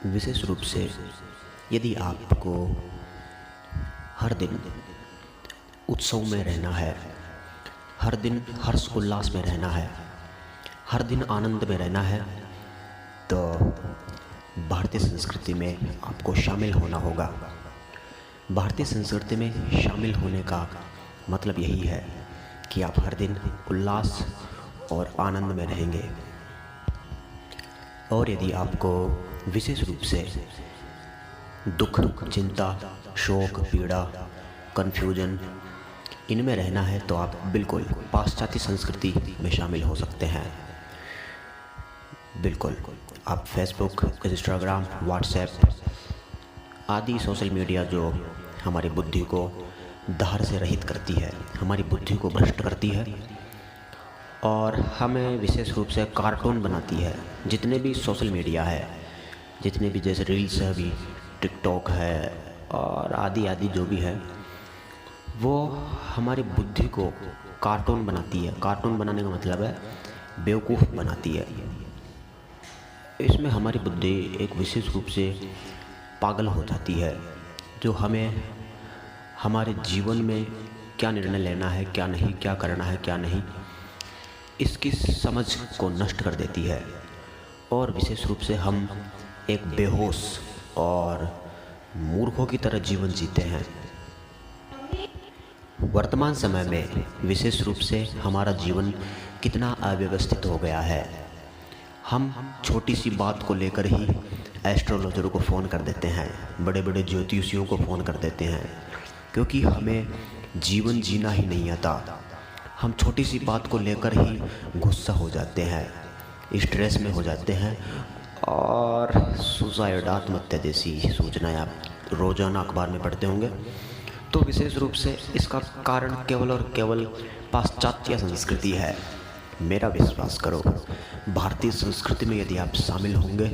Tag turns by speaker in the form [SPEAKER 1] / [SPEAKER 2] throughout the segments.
[SPEAKER 1] विशेष रूप से यदि आपको हर दिन उत्सव में रहना है, हर दिन हर्ष उल्लास में रहना है, हर दिन आनंद में रहना है, तो भारतीय संस्कृति में आपको शामिल होना होगा। भारतीय संस्कृति में शामिल होने का मतलब यही है कि आप हर दिन उल्लास और आनंद में रहेंगे। और यदि आपको विशेष रूप से दुख, चिंता, शोक, पीड़ा, कन्फ्यूजन इनमें रहना है तो आप बिल्कुल पाश्चात्य संस्कृति में शामिल हो सकते हैं। बिल्कुल आप फेसबुक, इंस्टाग्राम, व्हाट्सएप आदि सोशल मीडिया जो हमारी बुद्धि को धार से रहित करती है, हमारी बुद्धि को भ्रष्ट करती है और हमें विशेष रूप से कार्टून बनाती है। जितने भी सोशल मीडिया है, जितने भी जैसे रील्स है, अभी टिकटॉक है और आदि आदि जो भी है, वो हमारी बुद्धि को कार्टून बनाती है। कार्टून बनाने का मतलब है बेवकूफ़ बनाती है। इसमें हमारी बुद्धि एक विशेष रूप से पागल हो जाती है, जो हमें हमारे जीवन में क्या निर्णय लेना है, क्या नहीं, क्या करना है, क्या नहीं, इसकी समझ को नष्ट कर देती है। और विशेष रूप से हम एक बेहोश और मूर्खों की तरह जीवन जीते हैं। वर्तमान समय में विशेष रूप से हमारा जीवन कितना अव्यवस्थित हो गया है। हम छोटी सी बात को लेकर ही एस्ट्रोलॉजरों को फ़ोन कर देते हैं, बड़े बड़े ज्योतिषियों को फ़ोन कर देते हैं, क्योंकि हमें जीवन जीना ही नहीं आता। हम छोटी सी बात को लेकर ही गुस्सा हो जाते हैं, स्ट्रेस में हो जाते हैं और सुसाइड, आत्महत्या जैसी सूचनाएं आप रोज़ाना अखबार में पढ़ते होंगे। तो विशेष रूप से इसका कारण केवल और केवल पाश्चात्य संस्कृति है। मेरा विश्वास करो, भारतीय संस्कृति में यदि आप शामिल होंगे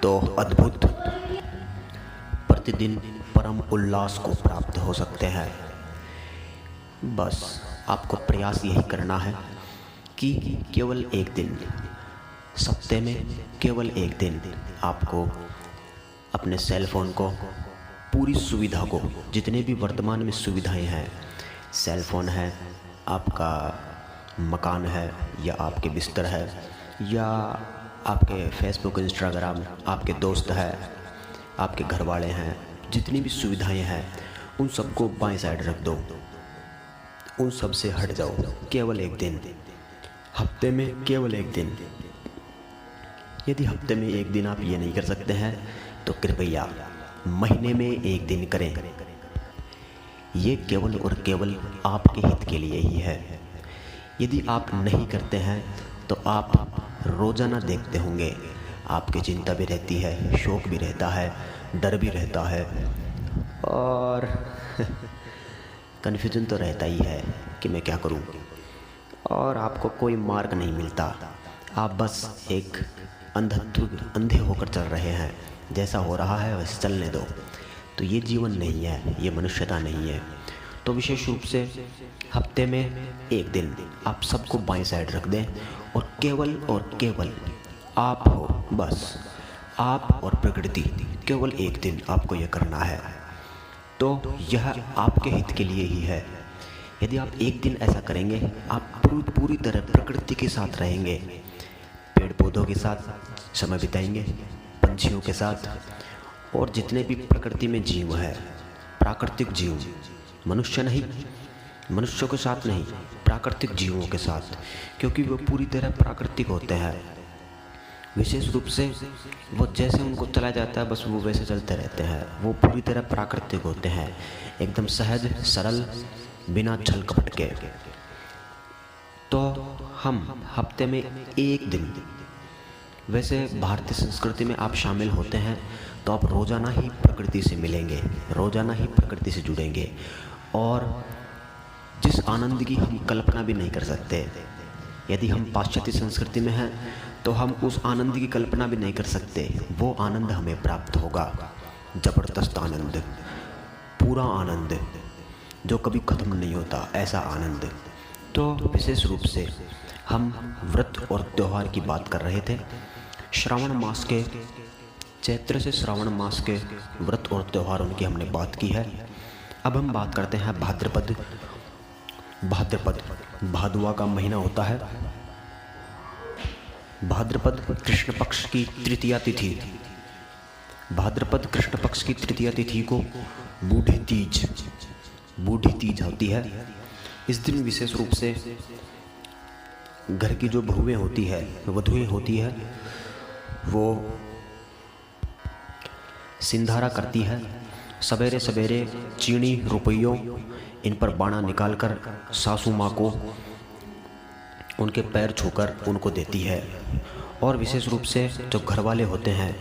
[SPEAKER 1] तो अद्भुत प्रतिदिन परम उल्लास को प्राप्त हो सकते हैं। बस आपको प्रयास यही करना है कि केवल एक दिन, सप्ताह में केवल एक दिन आपको अपने सेल फोन को, पूरी सुविधा को, जितने भी वर्तमान में सुविधाएं हैं, सेल फोन है, आपका मकान है या आपके बिस्तर है या आपके फेसबुक, इंस्टाग्राम, आपके दोस्त है, आपके घर वाले हैं, जितनी भी सुविधाएं हैं उन सबको बाएं साइड रख दो, उन सब से हट जाओ। केवल एक दिन, हफ्ते में केवल एक दिन। यदि हफ्ते में एक दिन आप ये नहीं कर सकते हैं तो कृपया महीने में एक दिन करें। ये केवल और केवल आपके हित के लिए ही है। यदि आप नहीं करते हैं तो आप रोज़ाना देखते होंगे, आपकी चिंता भी रहती है, शोक भी रहता है, डर भी रहता है और कन्फ्यूजन तो रहता ही है कि मैं क्या करूं, और आपको कोई मार्ग नहीं मिलता। आप बस एक अंधे होकर चल रहे हैं, जैसा हो रहा है वैसे चलने दो। तो ये जीवन नहीं है, ये मनुष्यता नहीं है। तो विशेष रूप से हफ्ते में एक दिन आप सबको बाएं साइड रख दें और केवल आप हो, बस आप और प्रकृति, केवल एक दिन आपको यह करना है। तो यह आपके हित के लिए ही है। यदि आप एक दिन ऐसा करेंगे, आप पूरी तरह प्रकृति के साथ रहेंगे, पेड़ पौधों के साथ समय बिताएंगे, पंछियों के साथ, और जितने भी प्रकृति में जीव है, प्राकृतिक जीव, मनुष्य नहीं, मनुष्यों के साथ नहीं, प्राकृतिक जीवों के साथ, क्योंकि वो पूरी तरह प्राकृतिक होते हैं। विशेष रूप से वो जैसे उनको चला जाता है बस वो वैसे चलते रहते हैं। वो पूरी तरह प्राकृतिक होते हैं, एकदम सहज, सरल, बिना छल कपट के। तो हम हफ्ते में एक दिन, वैसे भारतीय संस्कृति में आप शामिल होते हैं तो आप रोज़ाना ही प्रकृति से मिलेंगे, रोज़ाना ही प्रकृति से जुड़ेंगे, और जिस आनंद की हम कल्पना भी नहीं कर सकते। यदि हम पाश्चात्य संस्कृति में हैं तो हम उस आनंद की कल्पना भी नहीं कर सकते। वो आनंद हमें प्राप्त होगा, ज़बरदस्त आनंद, पूरा आनंद जो कभी ख़त्म नहीं होता, ऐसा आनंद। तो विशेष रूप से हम व्रत और त्यौहार की बात कर रहे थे। श्रावण मास के चैत्र से श्रावण मास के व्रत और त्योहारों की हमने बात की है। अब हम बात करते हैं भाद्रपद। भादुआ का महीना होता है। भाद्रपद कृष्ण पक्ष की तृतीया तिथि, भाद्रपद कृष्ण पक्ष की तृतीया तिथि को बूढ़ी तीज होती है। इस दिन विशेष रूप से घर की जो बहुएं होती है, वधुएं होती है, वो सिंधारा करती है। सवेरे सवेरे चीनी रुपयों इन पर बाणा निकालकर सासू माँ को उनके पैर छूकर उनको देती है। और विशेष रूप से जो घर वाले होते हैं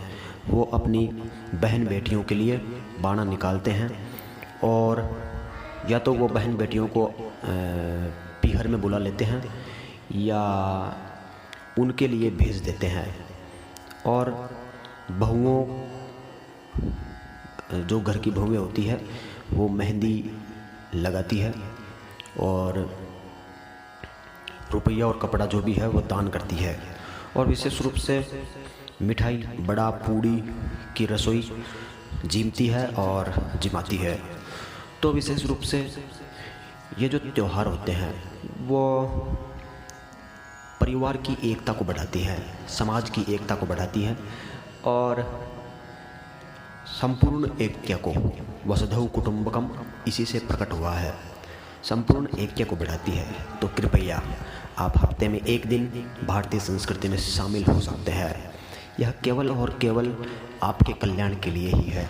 [SPEAKER 1] वो अपनी बहन बेटियों के लिए बाणा निकालते हैं, और या तो वो बहन बेटियों को पीहर में बुला लेते हैं या उनके लिए भेज देते हैं। और बहुओं, जो घर की बहुएं होती है, वो मेहंदी लगाती है और रुपया और कपड़ा जो भी है वो दान करती है। और विशेष रूप से मिठाई, बड़ा पूड़ी की रसोई जीमती है और जिमाती है। तो विशेष रूप से ये जो त्यौहार होते हैं वो परिवार की एकता को बढ़ाती है, समाज की एकता को बढ़ाती है और संपूर्ण ऐक्य को, वसुधैव कुटुंबकम इसी से प्रकट हुआ है, संपूर्ण ऐक्य को बढ़ाती है। तो कृपया आप हफ्ते में एक दिन भारतीय संस्कृति में शामिल हो सकते हैं। यह केवल और केवल आपके कल्याण के लिए ही है।